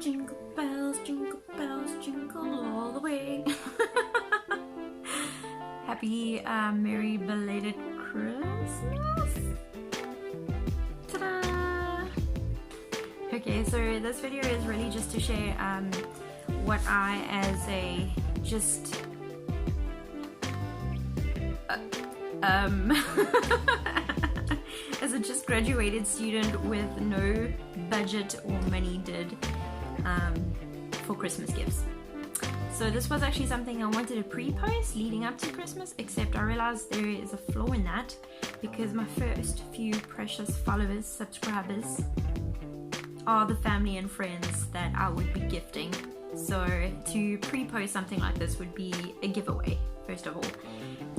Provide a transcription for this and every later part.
jingle bells, jingle all the way. Happy merry belated Christmas. Ta-da! Okay, so this video is really just to share what I, as a just as a just graduated student with no budget or money, did for Christmas gifts. So this was actually something I wanted to pre-post leading up to Christmas, except I realized there is a flaw in that because my first few precious followers, subscribers, are the family and friends that I would be gifting. So to pre-post something like this would be a giveaway, first of all.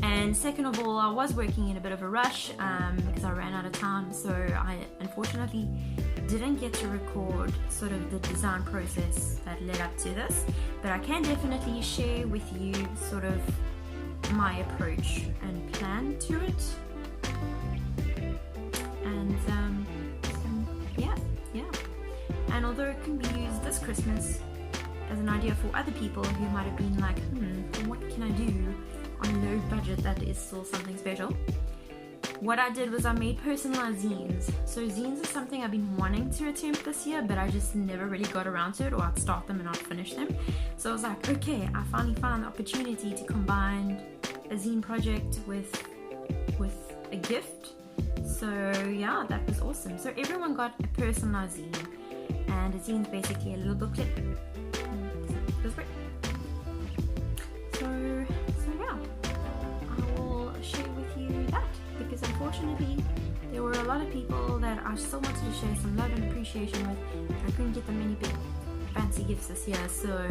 And second of all, I was working in a bit of a rush because I ran out of time, so I unfortunately didn't get to record sort of the design process that led up to this, but I can definitely share with you sort of my approach and plan to it. And yeah. And although it can be used this Christmas as an idea for other people who might have been like, what can I do on a low budget that is still something special? What I did was I made personalized zines. So zines is something I've been wanting to attempt this year, but I just never really got around to it, or I'd start them and not finish them. So I was like, okay, I finally found the opportunity to combine a zine project with a gift. So yeah, that was awesome. So everyone got a personalized zine, and a zine is basically a little booklet. It was great. So yeah, I will share with you that, because unfortunately there were a lot of people that I still wanted to share some love and appreciation with. I couldn't get them many big fancy gifts this year, so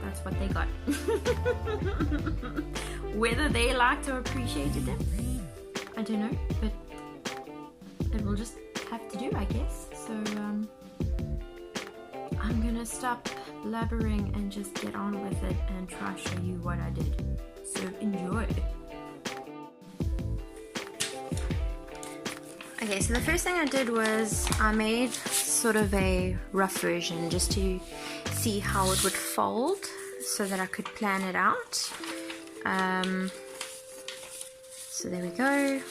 that's what they got. Whether they liked or appreciated them, I don't know, but it will just have to do, I guess. So I'm gonna stop blabbering and just get on with it and try to show you what I did. So enjoy. Okay, so the first thing I did was I made sort of a rough version just to see how it would fold so that I could plan it out. So there we go,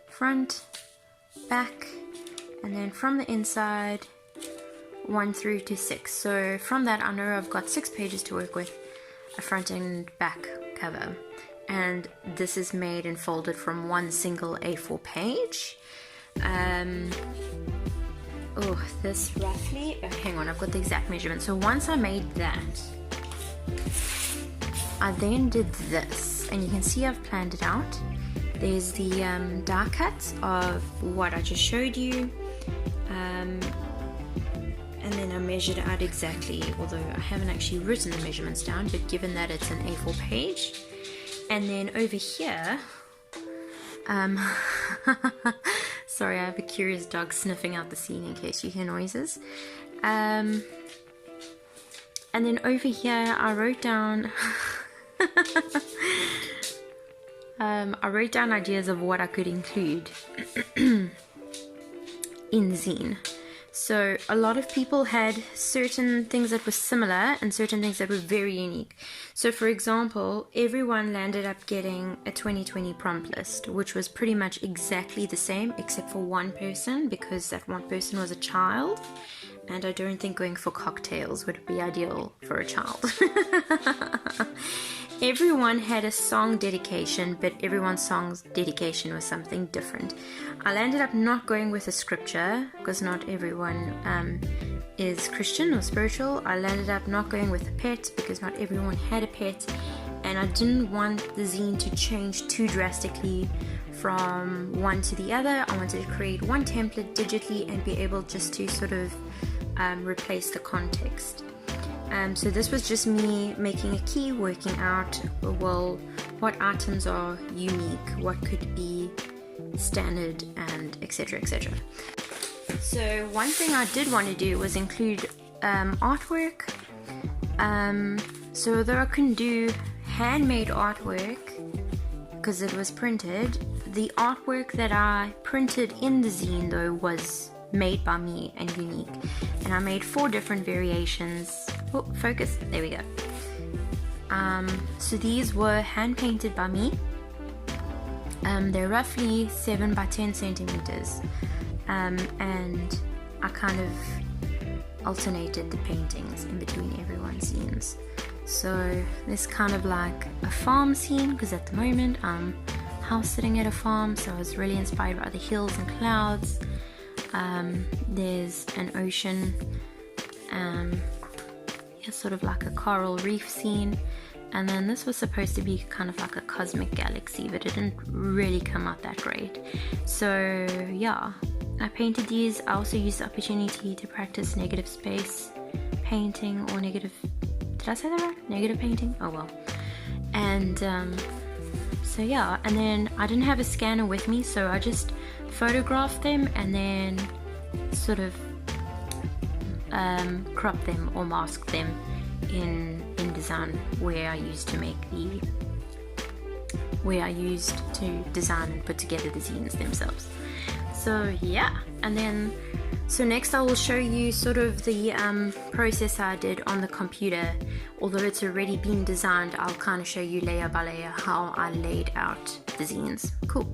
front, back, and then from the inside 1 through to 6. So from that I know I've got 6 pages to work with, a front and back cover, and this is made and folded from one single A4 page. This roughly, hang on, I've got the exact measurement. So once I made that, I then did this, and you can see I've planned it out. There's the die cuts of what I just showed you, and then I measured out exactly, although I haven't actually written the measurements down, but given that it's an A4 page. And then over here, sorry, I have a curious dog sniffing out the scene in case you hear noises. And then over here I wrote down I wrote down ideas of what I could include in zine. So a lot of people had certain things that were similar and certain things that were very unique. So for example, everyone landed up getting a 2020 prompt list, which was pretty much exactly the same except for one person, because that one person was a child, and I don't think going for cocktails would be ideal for a child. Everyone had a song dedication, but everyone's song's dedication was something different. I landed up not going with a scripture because not everyone is Christian or spiritual. I landed up not going with a pet because not everyone had a pet, and I didn't want the zine to change too drastically from one to the other. I wanted to create one template digitally and be able just to sort of replace the context. So this was just me making a key, working out, well, what items are unique, what could be standard, and etc, etc. So one thing I did want to do was include artwork. So although I couldn't do handmade artwork because it was printed, the artwork that I printed in the zine though was made by me and unique. And I made 4 different variations. Oh, focus, there we go. So these were hand painted by me. They're roughly 7 by 10 centimeters, and I kind of alternated the paintings in between everyone's scenes. So this kind of like a farm scene, because at the moment I'm house sitting at a farm, so I was really inspired by the hills and clouds. There's an ocean, sort of like a coral reef scene, and then this was supposed to be kind of like a cosmic galaxy, but it didn't really come out that great. So yeah, I painted these. I also used the opportunity to practice negative space painting, or negative, did I say that right? Negative painting? Oh well. And so yeah, and then I didn't have a scanner with me, so I just photographed them and then sort of crop them or mask them in InDesign, where I used to design and put together the zines themselves. So yeah, and then so next I will show you sort of the process I did on the computer. Although it's already been designed, I'll kind of show you layer by layer how I laid out the zines. Cool.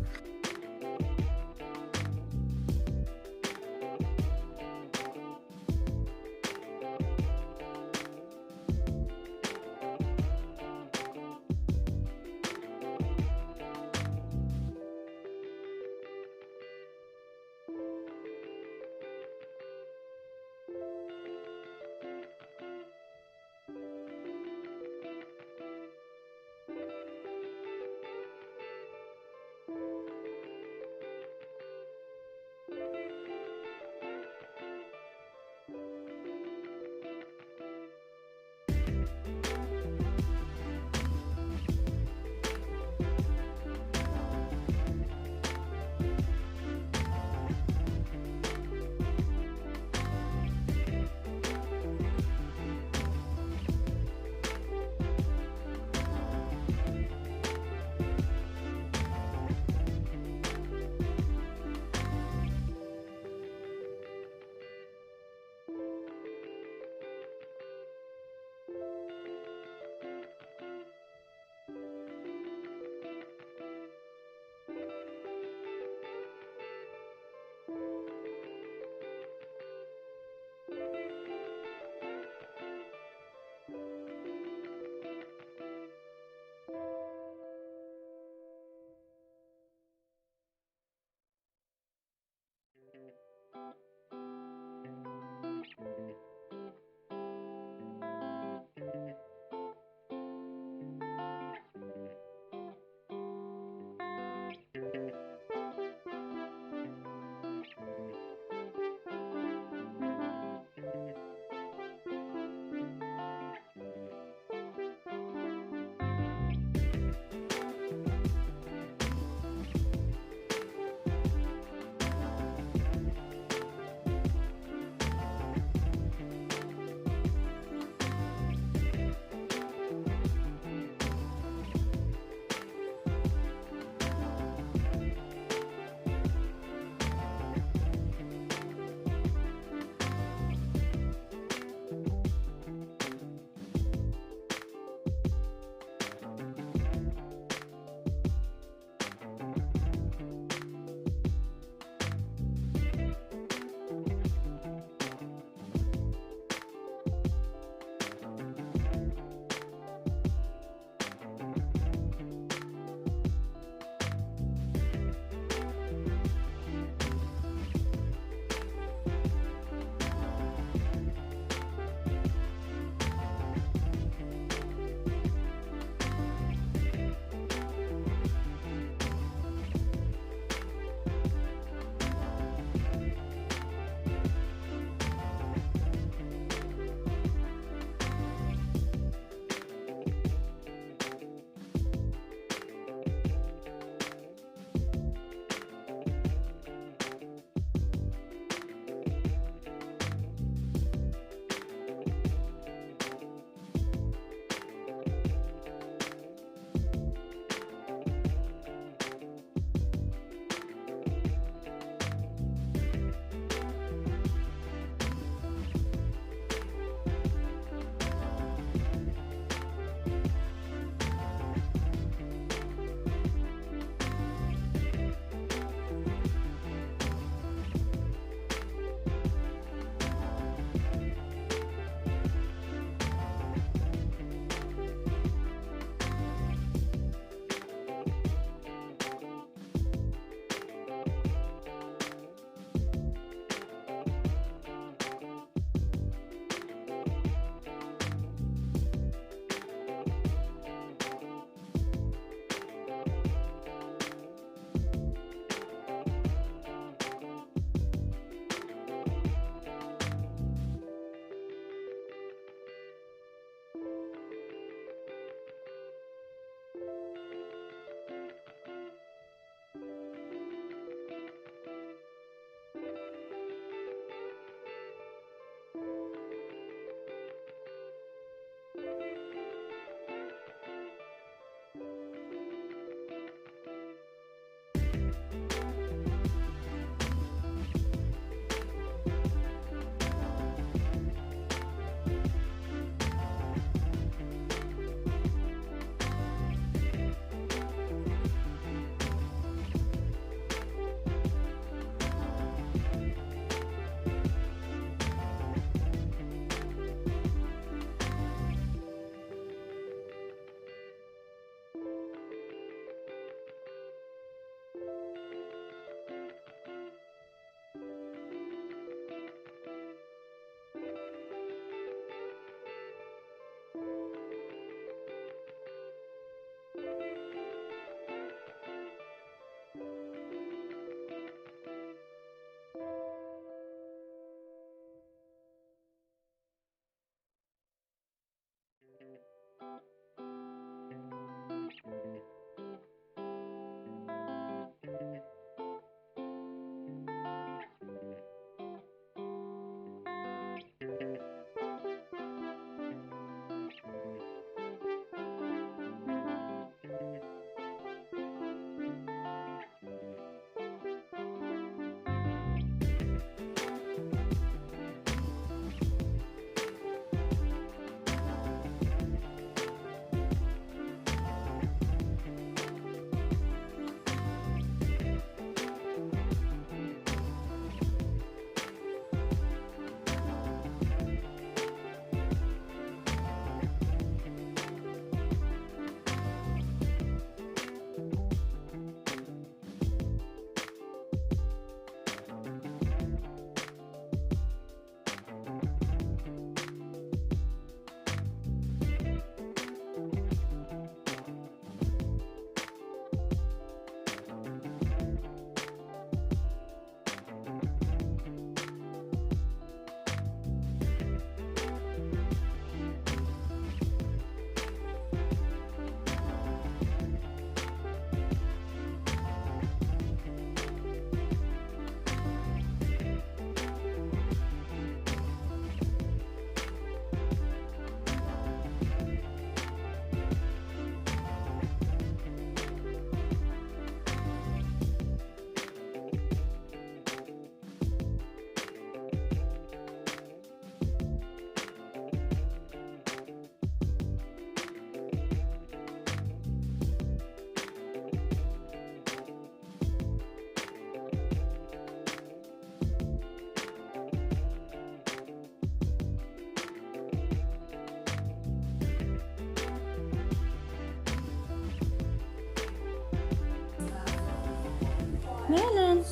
Merlin.